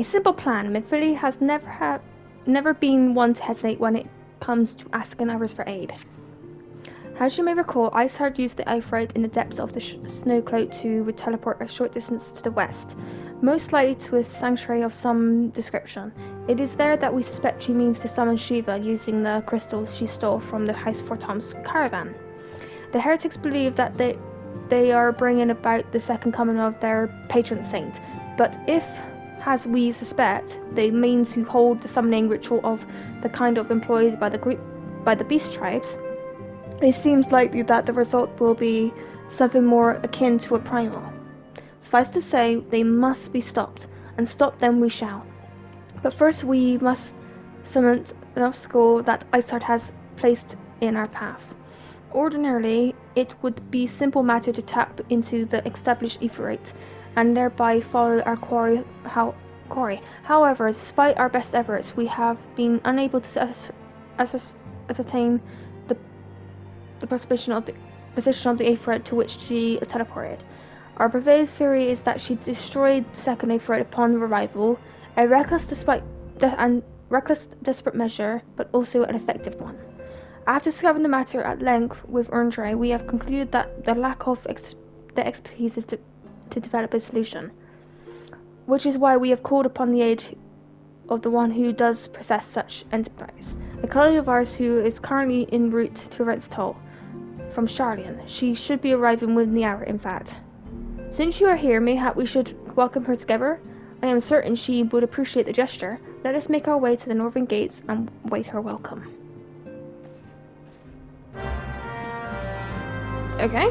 A simple plan. Mephilia has never been one to hesitate when it comes to asking others for aid. As you may recall, Icehard used the Ifrit in the depths of the snowcloak to teleport a short distance to the west, most likely to a sanctuary of some description. It is there that we suspect she means to summon Shiva using the crystals she stole from the House for Tom's caravan. The heretics believe that they are bringing about the second coming of their patron saint, but if, as we suspect, they mean to hold the summoning ritual of the kind of employed by the beast tribes, it seems likely that the result will be something more akin to a primal. Suffice to say, they must be stopped, and stop them we shall. But first we must surmount an obstacle that Icehard has placed in our path. Ordinarily, it would be a simple matter to tap into the established Ifrit, and thereby follow our quarry. However, despite our best efforts, we have been unable to ascertain the position of the Ifrit to which she teleported. Our prevailing theory is that she destroyed the second Ifrit upon arrival, a reckless, desperate measure, but also an effective one. After discovering the matter at length with Erndrae, we have concluded that the lack of the expertise is to develop a solution, which is why we have called upon the aid of the one who does possess such enterprise, a colleague of ours who is currently en route to Renstoll from Charlian. She should be arriving within the hour, in fact. Since you are here, mayhap we should welcome her together? I am certain she would appreciate the gesture. Let us make our way to the northern gates and wait her welcome. Okay.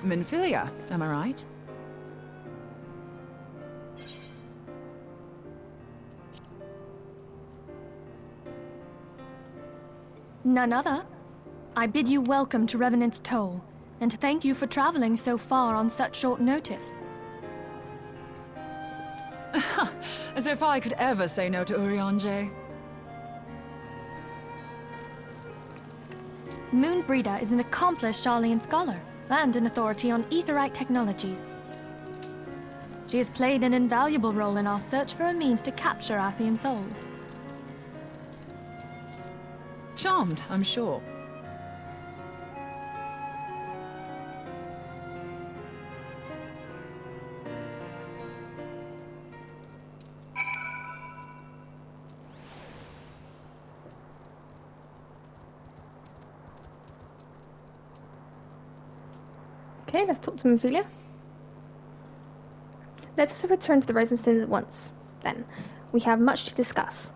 Mephilia, am I right? None other. I bid you welcome to Revenant's Toll, and thank you for traveling so far on such short notice. As if I could ever say no to Urianger. Moonbreeder is an accomplished Charlian scholar and an authority on aetherite technologies. She has played an invaluable role in our search for a means to capture Ascian souls. Charmed, I'm sure. Okay, let's talk to Mephilia. Let us return to the Rising Stones at once, then. We have much to discuss.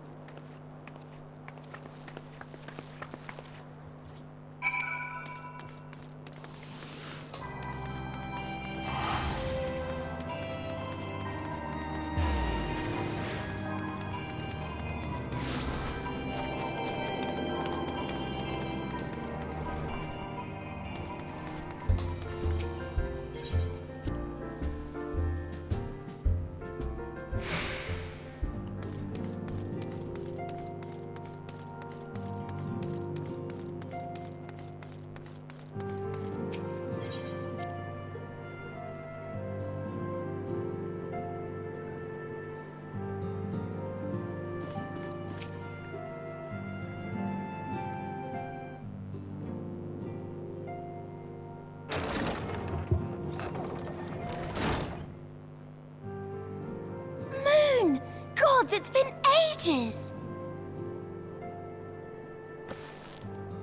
gods, it's been ages!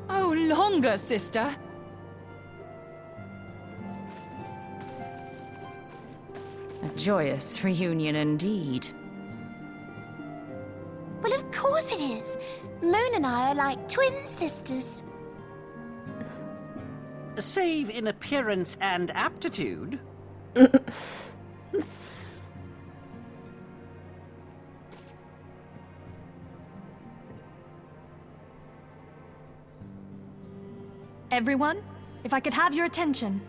Oh, longer, sister. A joyous reunion indeed. Well, of course it is. Moon and I are like twin sisters. Save in appearance and aptitude. Everyone, if I could have your attention.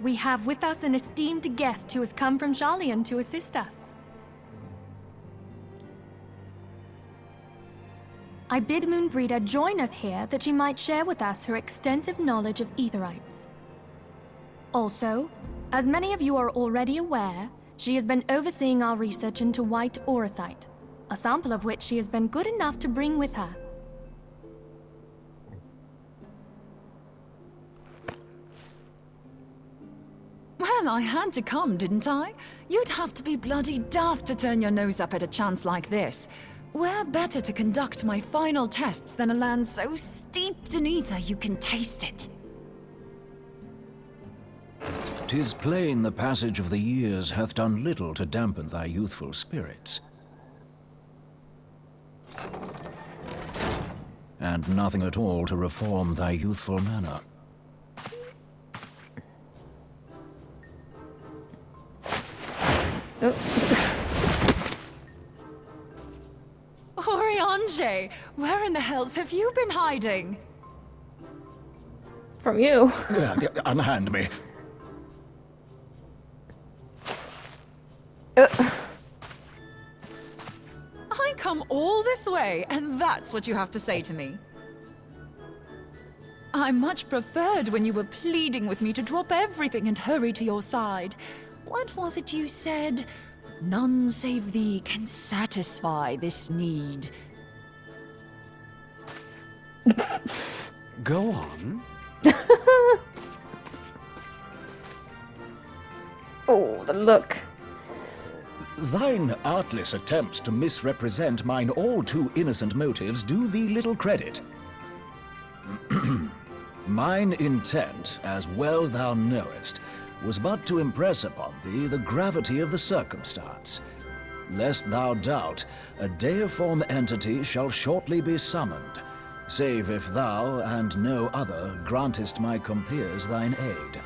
We have with us an esteemed guest who has come from Jarlian to assist us. I bid Moonbreeder join us here that she might share with us her extensive knowledge of Aetherites. Also, as many of you are already aware, she has been overseeing our research into white auracite, a sample of which she has been good enough to bring with her. Well, I had to come, didn't I? You'd have to be bloody daft to turn your nose up at a chance like this. Where better to conduct my final tests than a land so steeped in ether you can taste it? 'Tis plain the passage of the years hath done little to dampen thy youthful spirits. And nothing at all to reform thy youthful manner. Oriange, where in the hells have you been hiding? From you. Unhand me. I come all this way, and that's what you have to say to me. I much preferred when you were pleading with me to drop everything and hurry to your side. What was it you said? None save thee can satisfy this need. Go on. Oh, the look. Thine artless attempts to misrepresent mine all too innocent motives do thee little credit. Mine intent, as well thou knowest, was but to impress upon thee the gravity of the circumstance. Lest thou doubt, a deiform entity shall shortly be summoned, save if thou and no other grantest my compeers thine aid.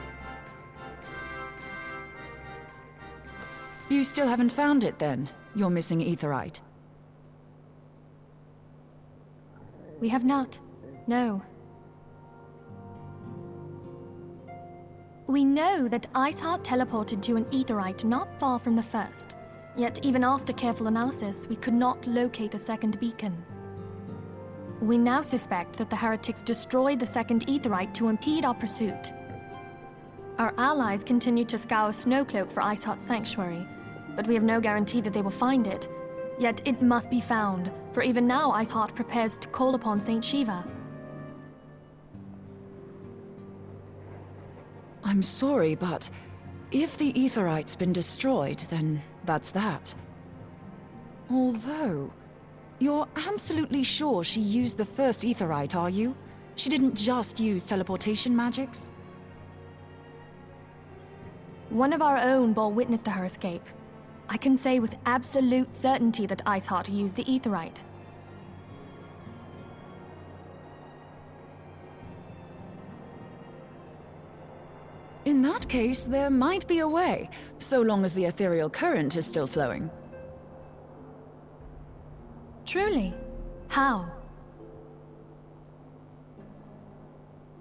You still haven't found it, then? Your missing aetherite? We have not. No. We know that Iceheart teleported to an aetherite not far from the first. Yet even after careful analysis, we could not locate the second beacon. We now suspect that the heretics destroyed the second aetherite to impede our pursuit. Our allies continue to scour Snowcloak for Iceheart's sanctuary, but we have no guarantee that they will find it. Yet it must be found, for even now Iceheart prepares to call upon Saint Shiva. I'm sorry, but if the aetherite's been destroyed, then that's that. Although, you're absolutely sure she used the first aetherite, are you? She didn't just use teleportation magics? One of our own bore witness to her escape. I can say with absolute certainty that Iceheart used the aetherite. In that case, there might be a way, so long as the ethereal current is still flowing. Truly? How?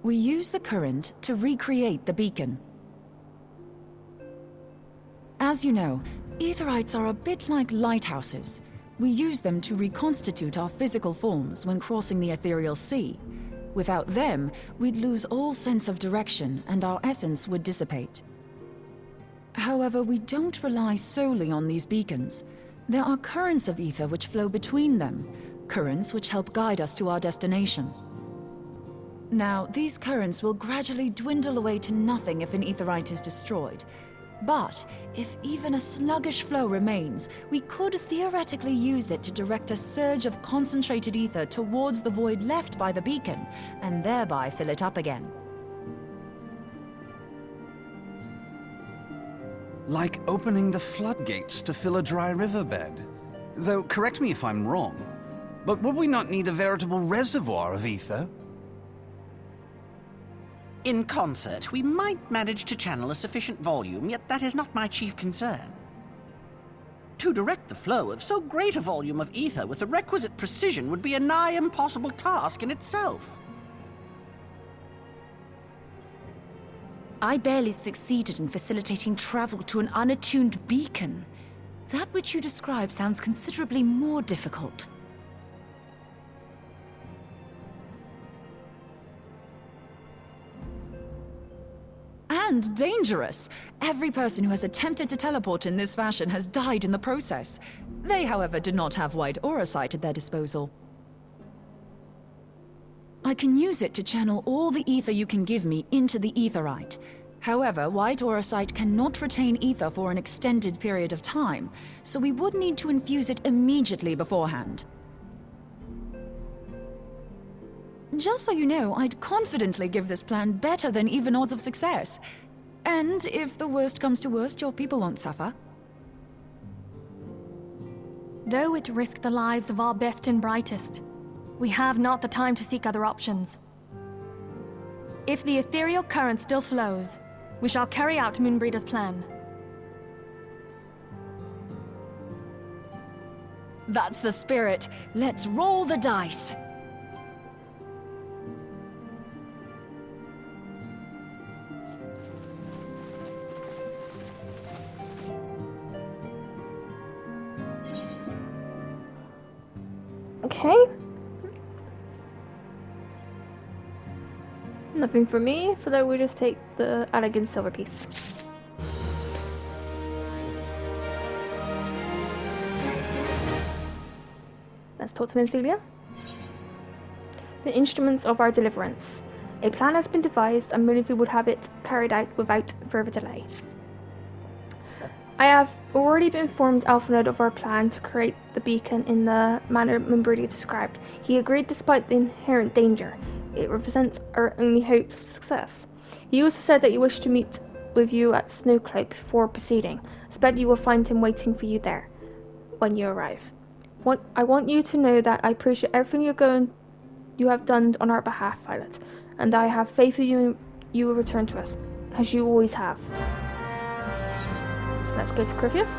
We use the current to recreate the beacon. As you know, aetherites are a bit like lighthouses. We use them to reconstitute our physical forms when crossing the ethereal sea. Without them, we'd lose all sense of direction and our essence would dissipate. However, we don't rely solely on these beacons. There are currents of ether which flow between them, currents which help guide us to our destination. Now, these currents will gradually dwindle away to nothing if an aetherite is destroyed. But if even a sluggish flow remains, we could theoretically use it to direct a surge of concentrated ether towards the void left by the beacon, and thereby fill it up again. Like opening the floodgates to fill a dry riverbed. Though, correct me if I'm wrong, but would we not need a veritable reservoir of ether? In concert, we might manage to channel a sufficient volume, yet that is not my chief concern. To direct the flow of so great a volume of ether with the requisite precision would be a nigh impossible task in itself. I barely succeeded in facilitating travel to an unattuned beacon. That which you describe sounds considerably more difficult. And dangerous. Every person who has attempted to teleport in this fashion has died in the process. They, however, did not have white aura sight at their disposal. I can use it to channel all the ether you can give me into the aetheryte. However, white aura sight cannot retain ether for an extended period of time, so we would need to infuse it immediately beforehand. Just so you know, I'd confidently give this plan better than even odds of success. And if the worst comes to worst, your people won't suffer. Though it risked the lives of our best and brightest, we have not the time to seek other options. If the ethereal current still flows, we shall carry out Moonbreeder's plan. That's the spirit. Let's roll the dice. Okay. Nothing for me, so then we just take the elegant silver piece. Let's talk to Menthelia. The instruments of our deliverance. A plan has been devised, and Moonleaf would have it carried out without further delay. I have already been informed Alphanode of our plan to create the beacon in the manner Moonbreeder described. He agreed despite the inherent danger. It represents our only hope of success. He also said that he wished to meet with you at Snowcloak before proceeding. I expect you will find him waiting for you there when you arrive. I want you to know that I appreciate everything you have done on our behalf, Violet, and I have faith in you will return to us, as you always have. So let's go to Crivius.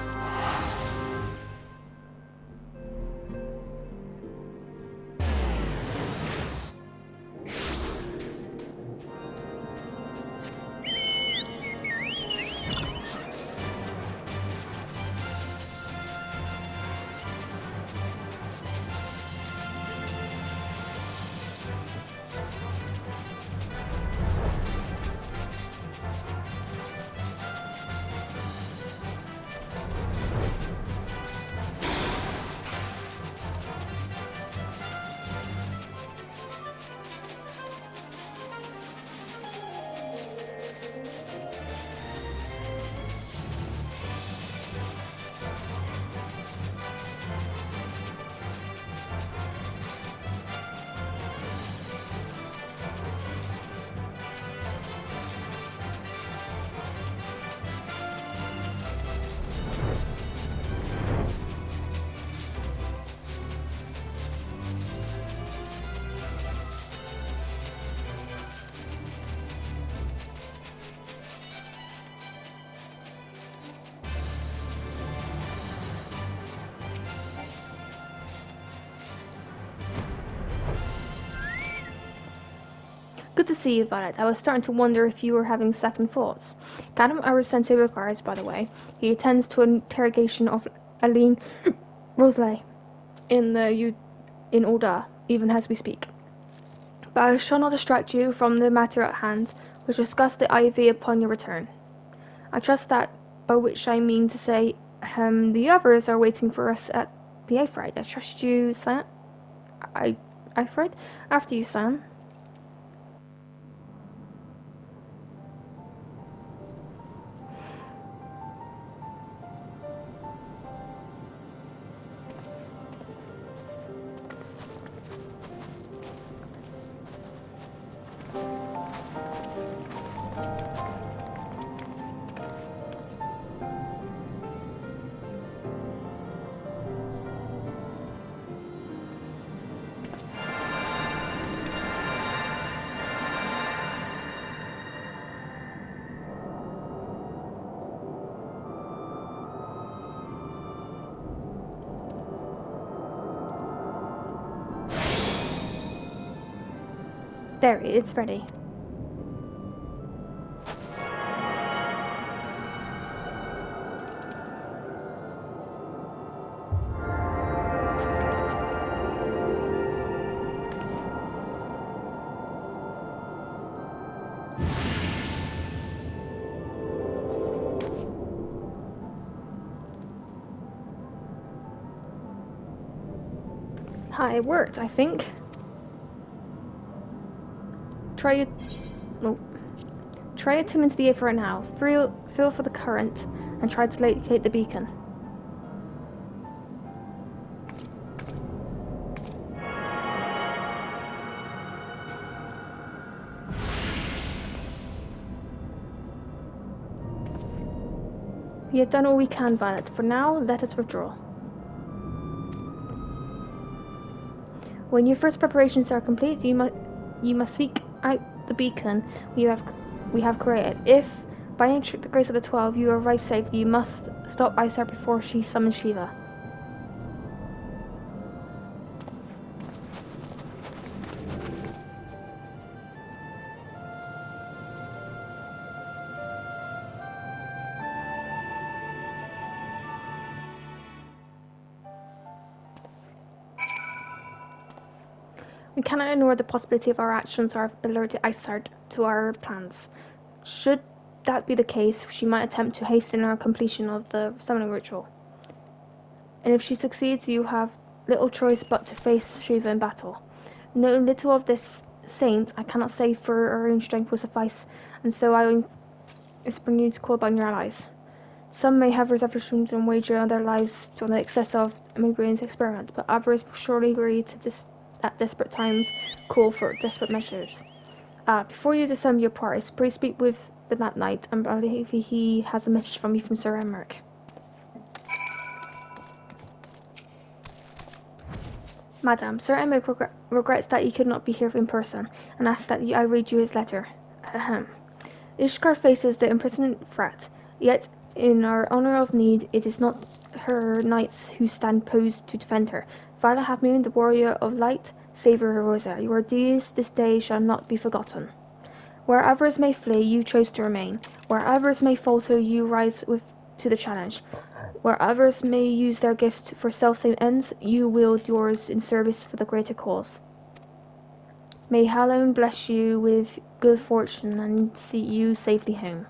Good to see you, Violet. I was starting to wonder if you were having second thoughts. Gadam Hours sent over regards, by the way. He attends to an interrogation of Aline Roselay in Orda, even as we speak. But I shall not distract you from the matter at hand. We'll discuss the IV upon your return. I trust that, by which I mean to say, the others are waiting for us at the Aetheryte. I trust you, Sam. Aetheryte? After you, Sam. There, it's ready. Hi, it worked, I think. Try it tune into the air for it now. Feel for the current and try to locate the beacon. We have done all we can, Violet. For now, let us withdraw. When your first preparations are complete, you must seek out the beacon we have created. If, by any trick the grace of the 12, you arrive safely, you must stop Isar before she summons Shiva. We cannot ignore the possibility of our actions are alerted Isard to our plans. Should that be the case, she might attempt to hasten our completion of the summoning ritual. And if she succeeds, you have little choice but to face Shiva in battle. Knowing little of this saint, I cannot say for our own strength will suffice, and so I spring you to call upon your allies. Some may have reservations and wager on their lives on the success of MBgamerz experiment, but others will surely agree to this at desperate times call for desperate measures. Before you disarm your parties, please speak with the Night Knight, and I believe he has a message from you from Sir Emmerich. Madam, Sir Emmerich regrets that he could not be here in person, and asks that I read you his letter. Ahem. Ishkar faces the imprisonment threat, yet in our hour of need, it is not her knights who stand posed to defend her. Violet Half Moon, the warrior of light, Savior Rosa, your deeds this day shall not be forgotten. Where others may flee, you chose to remain. Where others may falter, you rise to the challenge. Where others may use their gifts for self-same ends, you wield yours in service for the greater cause. May Hallown bless you with good fortune and see you safely home.